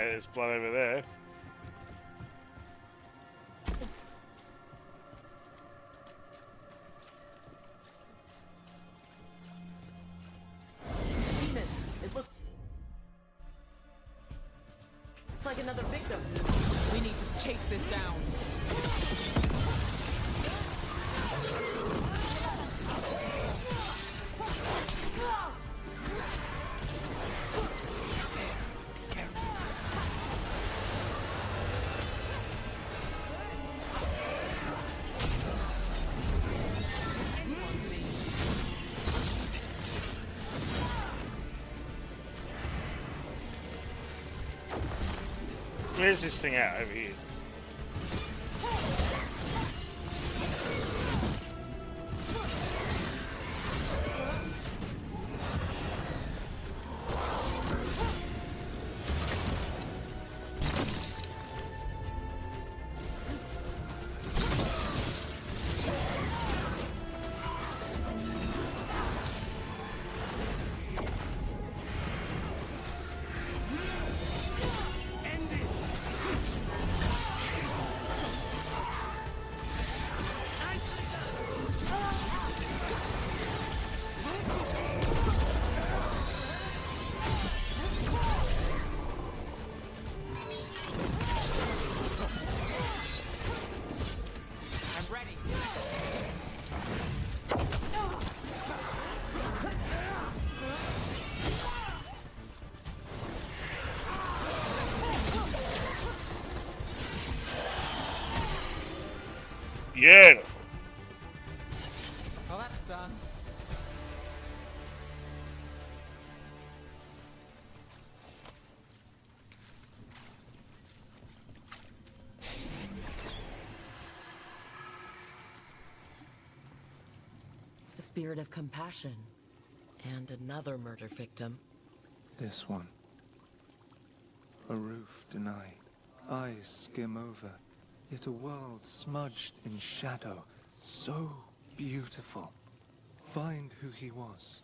there's blood over there. It looks like another victim. We need to chase this down. Where's this thing at over here? Beautiful. Well, that's done. The spirit of compassion. And another murder victim. This one. A roof denied. Eyes skim over. Yet a world smudged in shadow. So beautiful. Find who he was.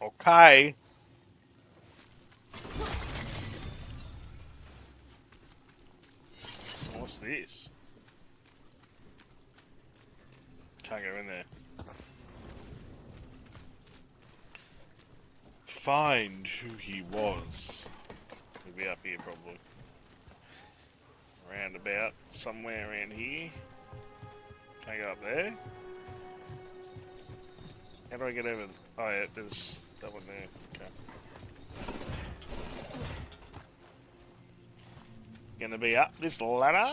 Okay. What's this? Can't go in there. Find who he was. He'll be up here probably. Around about somewhere around here. Can I go up there? How do I get over? Oh yeah, there's that one there. Okay. Gonna be up this ladder.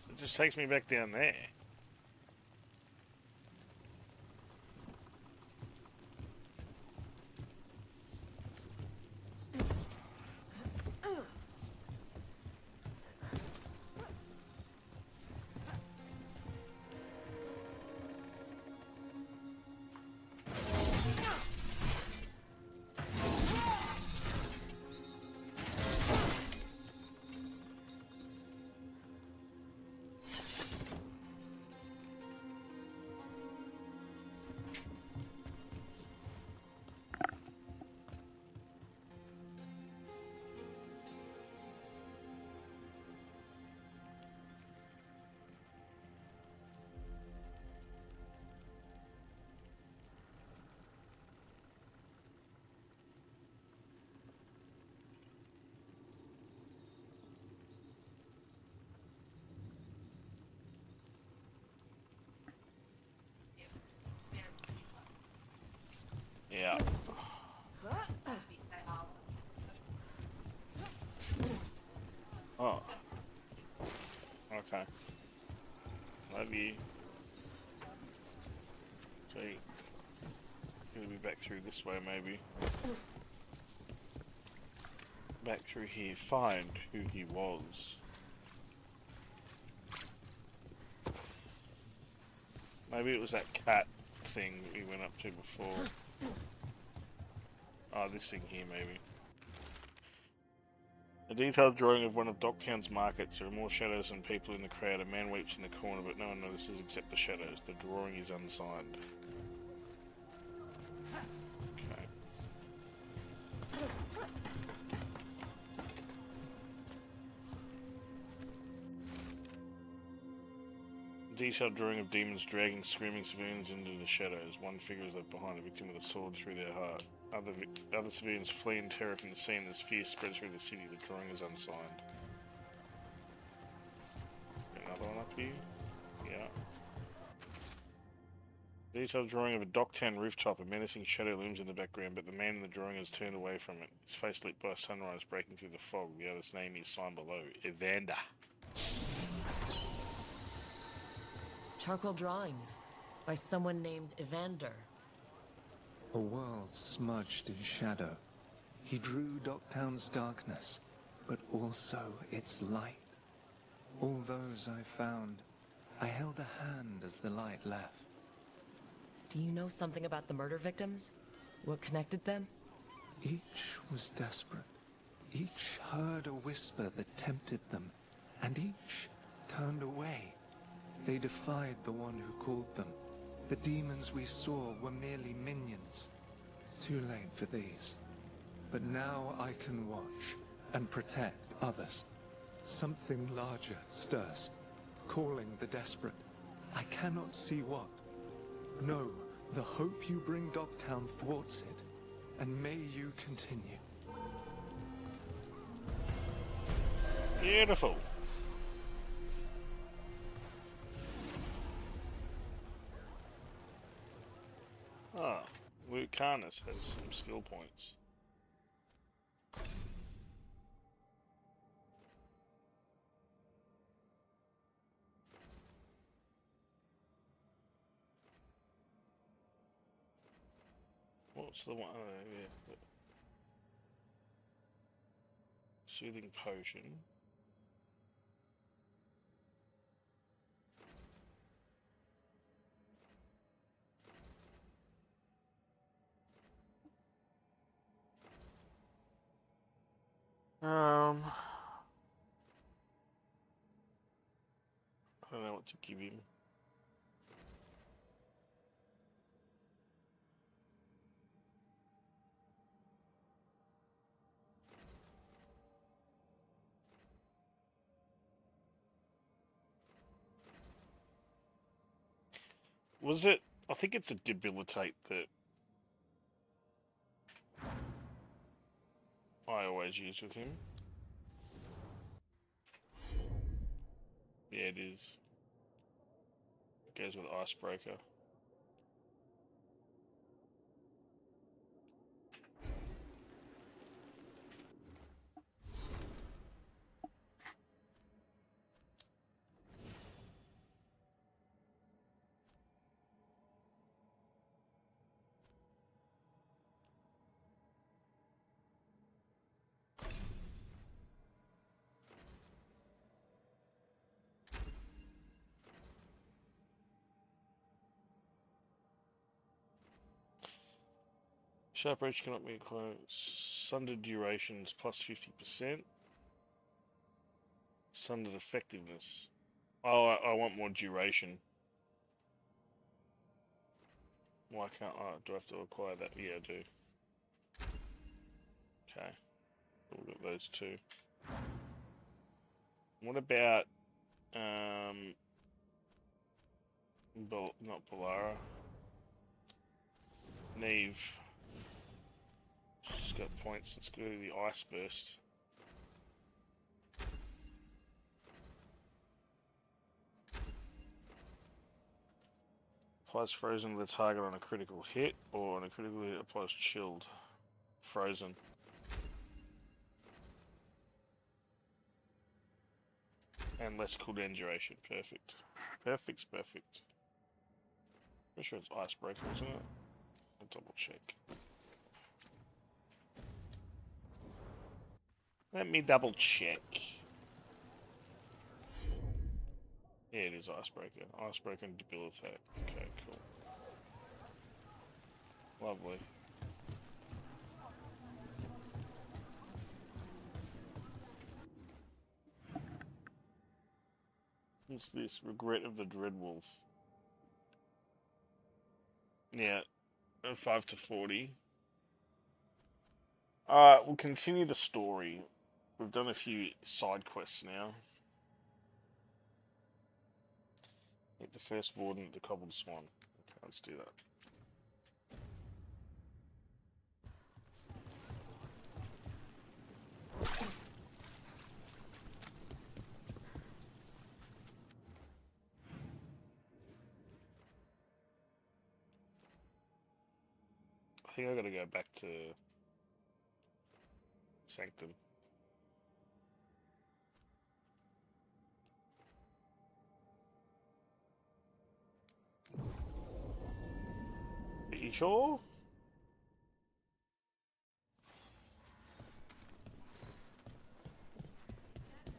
It just takes me back down there. Yeah. Oh. Okay. Love you. Sweet. Gonna be back through this way, maybe. Back through here. Find who he was. Maybe it was that cat thing that we went up to before. Oh, this thing here, maybe. A detailed drawing of one of Docktown's markets. There are more shadows than people in the crowd. A man weeps in the corner, but no one notices except the shadows. The drawing is unsigned. Okay. A detailed drawing of demons dragging screaming civilians into the shadows. One figure is left behind, a victim with a sword through their heart. Other civilians flee in terror from the scene as fear spreads through the city. The drawing is unsigned. Another one up here? Yeah. Detailed drawing of a Docktown rooftop. A menacing shadow looms in the background, but the man in the drawing has turned away from it. His face lit by sunrise breaking through the fog. The artist's name is signed below. Evander. Charcoal drawings by someone named Evander. A world smudged in shadow. He drew Docktown's darkness, but also its light. All those I found, I held a hand as the light left. Do you know something about the murder victims? What connected them? Each was desperate. Each heard a whisper that tempted them, and each turned away. They defied the one who called them. The demons we saw were merely minions. Too late for these. But now I can watch and protect others. Something larger stirs, calling the desperate. I cannot see what. No, the hope you bring Docktown thwarts it, and may you continue. Beautiful. Ah, Luke Carnus has some skill points. What's the one? Oh, yeah. Soothing potion. I don't know what to give him. Was it? I think it's a debilitate that I always use with him. Yeah, it is. It goes with Icebreaker. Sharp edge cannot be close. Sundered durations plus 50%. Sundered effectiveness. Oh, I want more duration. Why can't I? Do I have to acquire that? Yeah, I do. Okay. We'll get those two. What about not Bollara. Neve. She's got points. Let's go to the Ice Burst. Applies frozen to the target on a critical hit, or on a critical hit applies chilled. Frozen. And less cooldown duration. Perfect. Perfect. Pretty sure it's Icebreaker, isn't it? I double check. Let me double check. Yeah, it is Icebreaker. Icebreaker and Debilitate. Okay, cool. Lovely. What's this? Regret of the Dreadwolf. Yeah, 5 to 40. We'll continue the story. We've done a few side quests now. Meet the first warden at the Cobbled Swan. Okay, let's do that. I think I gotta go back to Sanctum. Are you sure?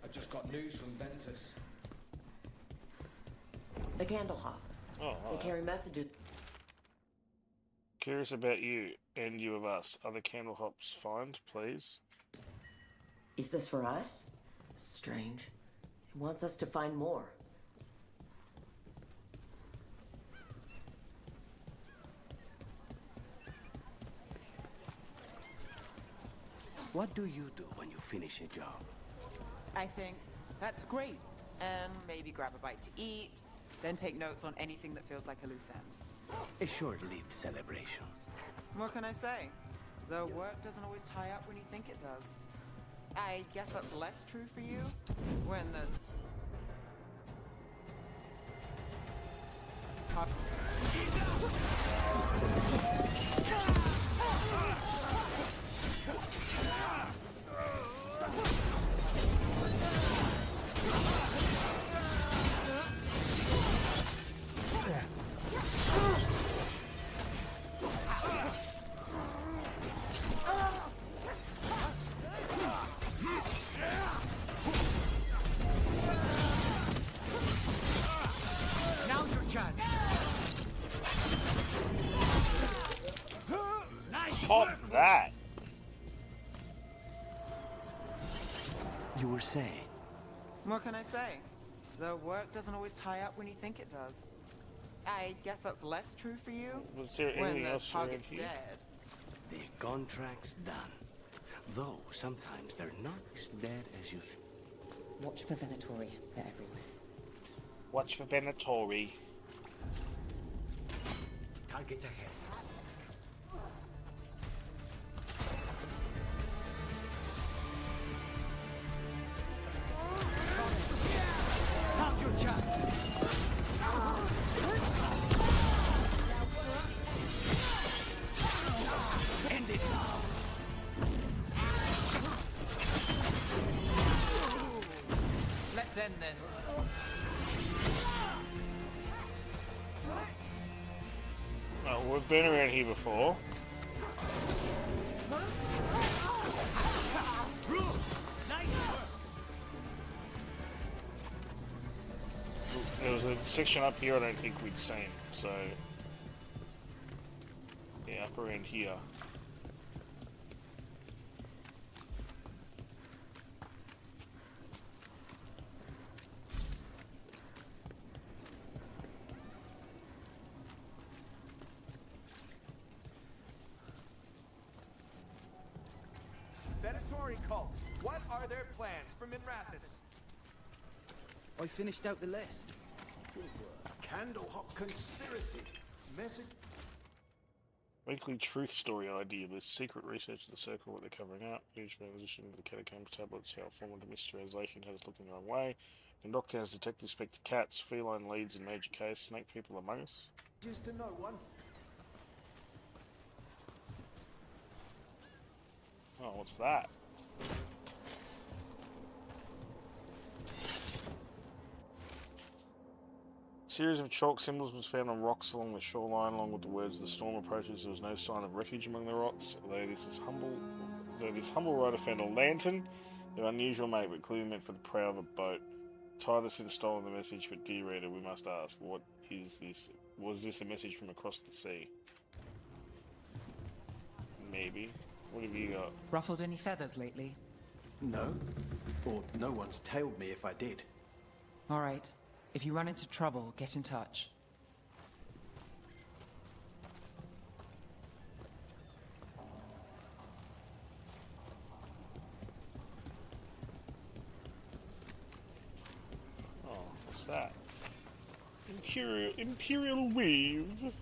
I just got news from Ventus. The Candlehoff. Oh, They carry messages. Curious about you and you of us. Other Candlehops find, please. Is this for us? Strange. It wants us to find more. What do you do when you finish a job? I think that's great. And maybe grab a bite to eat, then take notes on anything that feels like a loose end. A short-lived celebration. What can I say? The work doesn't always tie up when you think it does. I guess that's less true for you when the... Now's your chance. Pop that! You were saying? What can I say? The work doesn't always tie up when you think it does. I guess that's less true for you Was there when anything the else around target's here? dead. The contract's done. Though sometimes they're not as dead as you think. Watch for Venatori. They're everywhere. Watch for Venatori. Target ahead. Now's your chance. End it. Let's end this. Oh, we've been around here before. There was a section up here I don't think we'd seen, so... Yeah, up around here. Venatori cult. What are their plans for Minrathis? I finished out the list. Candlehop conspiracy. Message. Weekly truth story idea. This secret research of the circle, what they're covering up. Huge transition to the catacombs tablets. How it formed into mistranslation has us looking the wrong way. And Knockdown's detective inspector cats. Feline leads in major case. Snake people among us. Just to no one. Oh, what's that? series of chalk symbols was found on rocks along the shoreline, along with the words "The storm approaches." There was no sign of wreckage among the rocks. Though this humble writer found a lantern, they're unusual make, but clearly meant for the prow of a boat. Titus had stolen the message, but dear reader, we must ask, what is this? Was this a message from across the sea? Maybe. What have you got? Ruffled any feathers lately? No. Or no one's tailed me if I did. All right. If you run into trouble, get in touch. Oh, what's that? Imperial weave.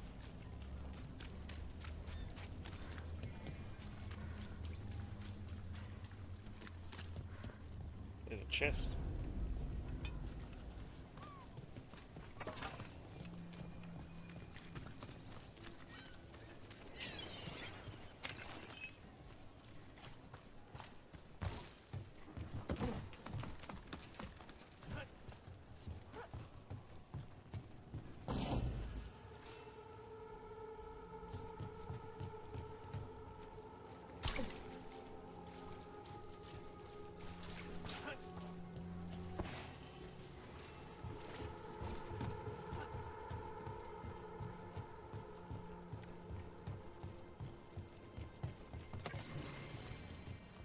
There's a chest.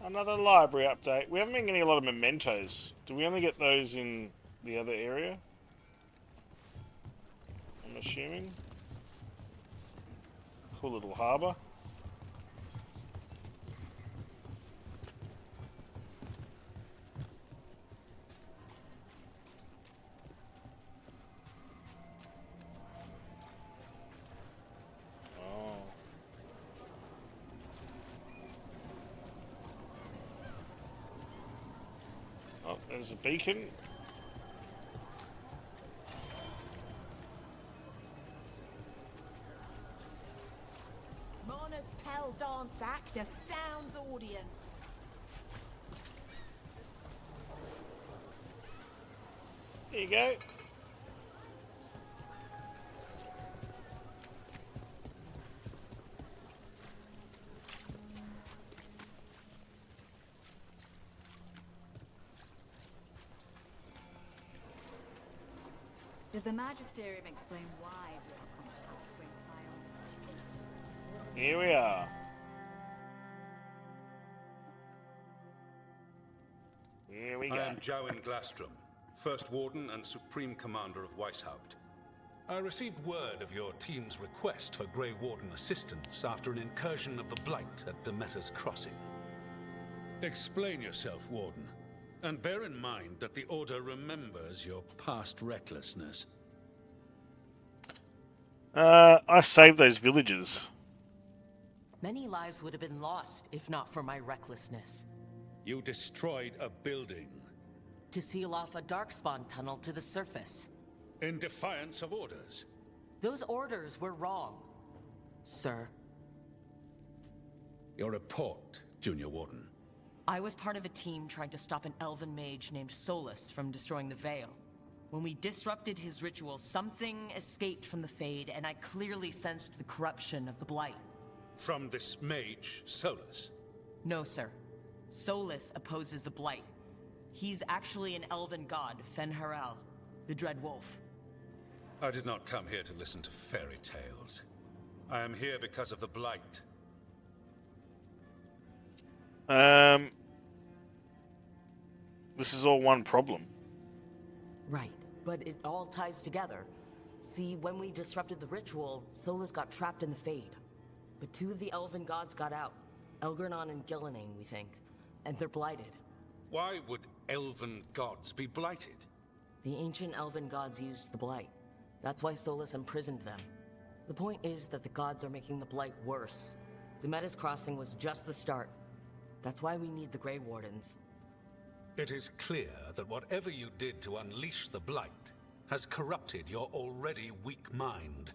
Another library update. We haven't been getting a lot of mementos. Do we only get those in the other area? I'm assuming. Cool little harbour. Oh, there's a beacon. Mona's Pell dance act astounds audience. There you go. Did the Magisterium explain why we are compact when files? Here we are. Here we go. I am Jowen Glastrom, First Warden and Supreme Commander of Weishaupt. I received word of your team's request for Grey Warden assistance after an incursion of the Blight at Demeter's Crossing. Explain yourself, Warden. And bear in mind that the Order remembers your past recklessness. I saved those villagers. Many lives would have been lost if not for my recklessness. You destroyed a building. To seal off a darkspawn tunnel to the surface. In defiance of orders. Those orders were wrong, sir. Your report, Junior Warden. I was part of a team trying to stop an elven mage named Solus from destroying the Veil. When we disrupted his ritual, something escaped from the Fade, and I clearly sensed the corruption of the Blight. From this mage, Solus? No, sir. Solus opposes the Blight. He's actually an elven god, Fen'Harel, the Dread Wolf. I did not come here to listen to fairy tales. I am here because of the Blight. This is all one problem. Right, but it all ties together. See, when we disrupted the ritual, Solus got trapped in the Fade. But two of the elven gods got out. Elgernon and Gillenang, we think. And they're blighted. Why would elven gods be blighted? The ancient elven gods used the Blight. That's why Solus imprisoned them. The point is that the gods are making the Blight worse. Demeter's Crossing was just the start. That's why we need the Grey Wardens. It is clear that whatever you did to unleash the Blight has corrupted your already weak mind.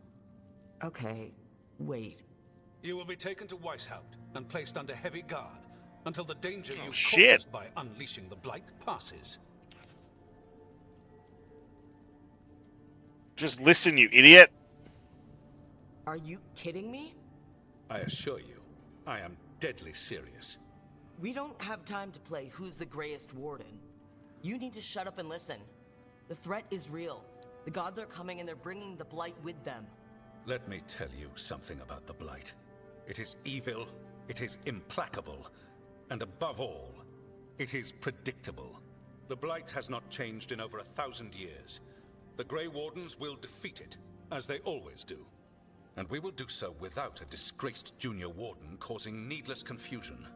Okay, wait. You will be taken to Weishaupt and placed under heavy guard until the danger you shit. caused by unleashing the Blight passes. Just listen, you idiot. Are you kidding me? I assure you, I am deadly serious. We don't have time to play who's the greyest warden. You need to shut up and listen. The threat is real. The gods are coming and they're bringing the Blight with them. Let me tell you something about the Blight. It is evil, it is implacable, and above all, it is predictable. The Blight has not changed in over 1,000 years. The Grey Wardens will defeat it, as they always do. And we will do so without a disgraced junior warden causing needless confusion.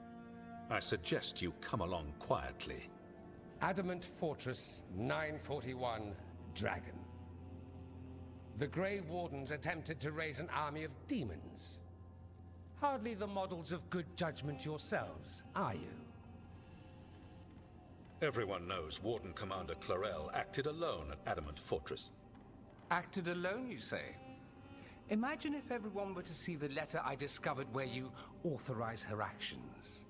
I suggest you come along quietly. Adamant Fortress 941, Dragon. The Grey Wardens attempted to raise an army of demons. Hardly the models of good judgment yourselves, are you? Everyone knows Warden Commander Clarel acted alone at Adamant Fortress. Acted alone, you say? Imagine if everyone were to see the letter I discovered where you authorize her actions.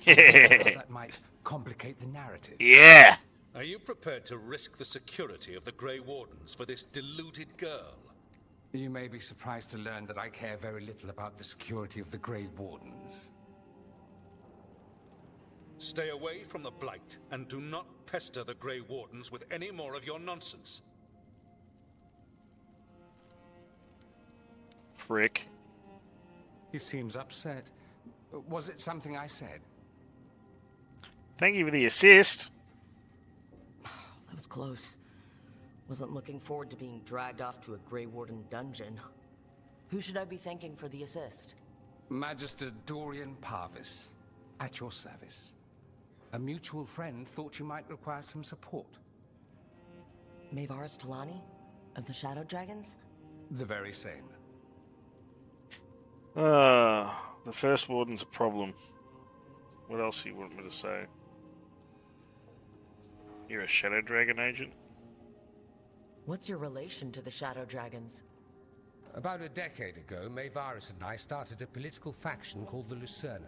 How that might complicate the narrative. Yeah! Are you prepared to risk the security of the Grey Wardens for this deluded girl? You may be surprised to learn that I care very little about the security of the Grey Wardens. Stay away from the Blight, and do not pester the Grey Wardens with any more of your nonsense. Frick. He seems upset. Was it something I said? Thank you for the assist. That was close. Wasn't looking forward to being dragged off to a Grey Warden dungeon. Who should I be thanking for the assist? Magister Dorian Parvis, at your service. A mutual friend thought you might require some support. Maevaris Talani? Of the Shadow Dragons? The very same. The First Warden's a problem. What else do you want me to say? You're a Shadow Dragon agent? What's your relation to the Shadow Dragons? About a decade ago, Maevaris and I started a political faction called the Lucerni.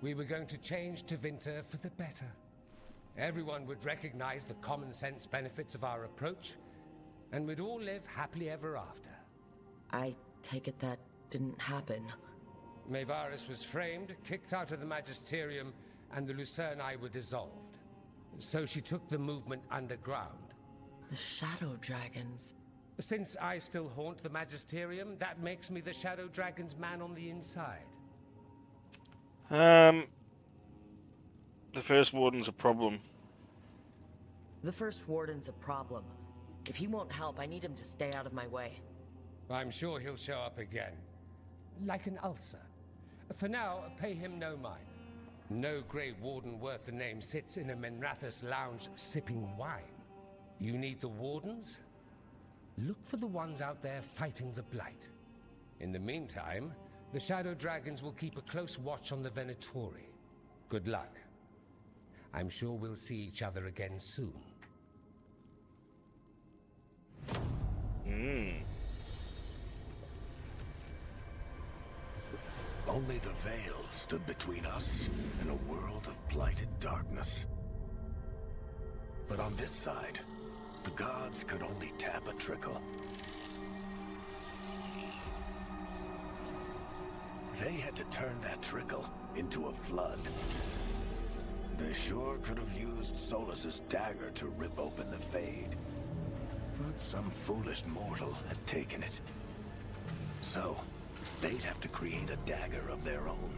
We were going to change Tevinter for the better. Everyone would recognize the common sense benefits of our approach, and we'd all live happily ever after. I take it that didn't happen. Maevaris was framed, kicked out of the Magisterium, and the Lucerni were dissolved. So she took the movement underground. The Shadow Dragons? Since I still haunt the Magisterium, that makes me the Shadow Dragon's man on the inside. The First Warden's a problem. The First Warden's a problem. If he won't help, I need him to stay out of my way. I'm sure he'll show up again. Like an ulcer. For now, pay him no mind. No Grey Warden worth the name sits in a Menrathus lounge sipping wine. You need the Wardens? Look for the ones out there fighting the Blight. In the meantime, the Shadow Dragons will keep a close watch on the Venatori. Good luck. I'm sure we'll see each other again soon. Only the veil stood between us and a world of blighted darkness. But on this side, the gods could only tap a trickle. They had to turn that trickle into a flood. They sure could have used Solus's dagger to rip open the Fade. But some foolish mortal had taken it. So, they'd have to create a dagger of their own.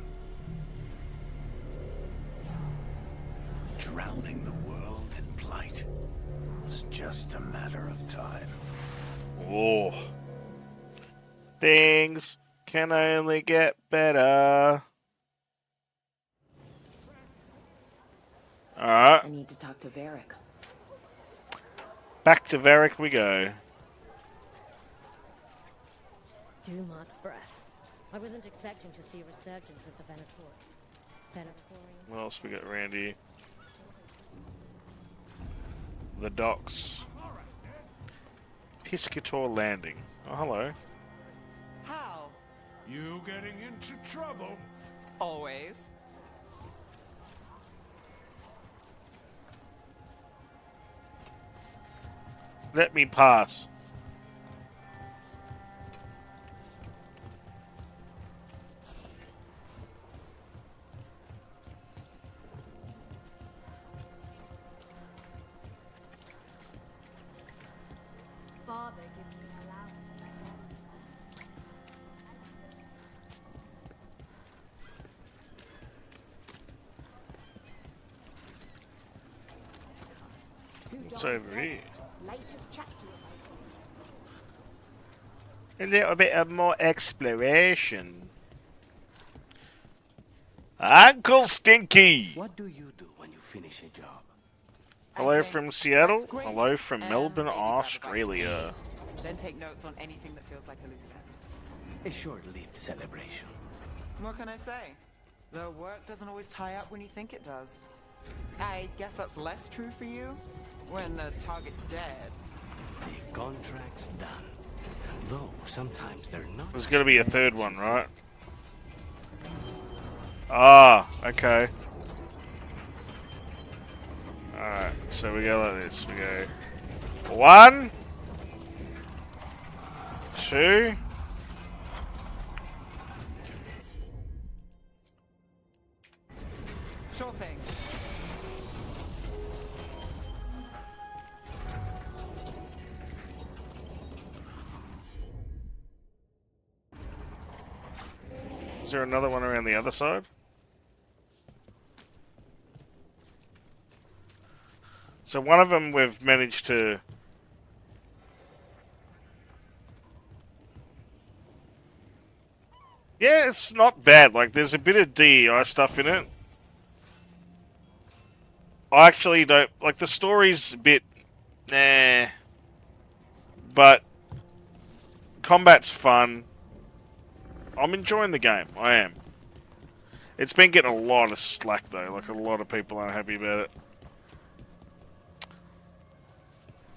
Drowning the world in blight was just a matter of time. Oh. Things can only get better. Alright. I need to talk to Varric. Back to Varric we go. Dumot's breath. I wasn't expecting to see a resurgence of the Venatorian. What else we got, Randy? The docks. Piscator Landing. Oh, hello. How? You getting into trouble? Always. Let me pass. What's over here? Latest chapter A little bit of more exploration. Uncle Stinky! What do you do when you finish a job? Hello from Seattle. great. Hello from Melbourne, Maybe grab a bite to Australia. eat. Then take notes on anything that feels like a loose end. A short-lived celebration. What can I say? The work doesn't always tie up when you think it does. I guess that's less true for you when the target's dead. The contract's done. Though sometimes they're not. There's gonna be a third one, right? Ah, okay. Alright, so we go like this. We go 1, 2. Sure thing. Is there another one around the other side? So one of them we've managed to... Yeah, it's not bad. Like, there's a bit of DEI stuff in it. I actually don't... Like, the story's a bit... Nah. But... Combat's fun. I'm enjoying the game. I am. It's been getting a lot of slack, though. Like, a lot of people aren't happy about it.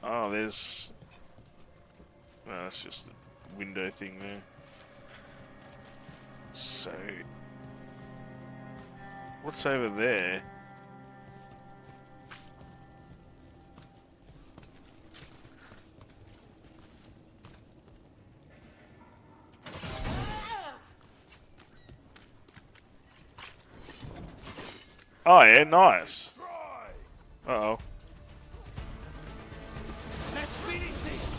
Oh, there's... Oh, that's just a window thing there. So... What's over there? Oh yeah, nice. Uh-oh. Let's finish this.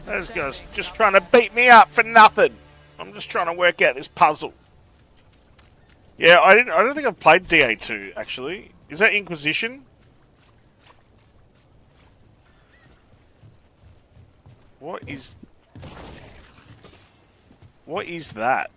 Those guys just trying to beat me up for nothing. I'm just trying to work out this puzzle. Yeah, I don't think I've played DA2 actually. Is that Inquisition? What is that?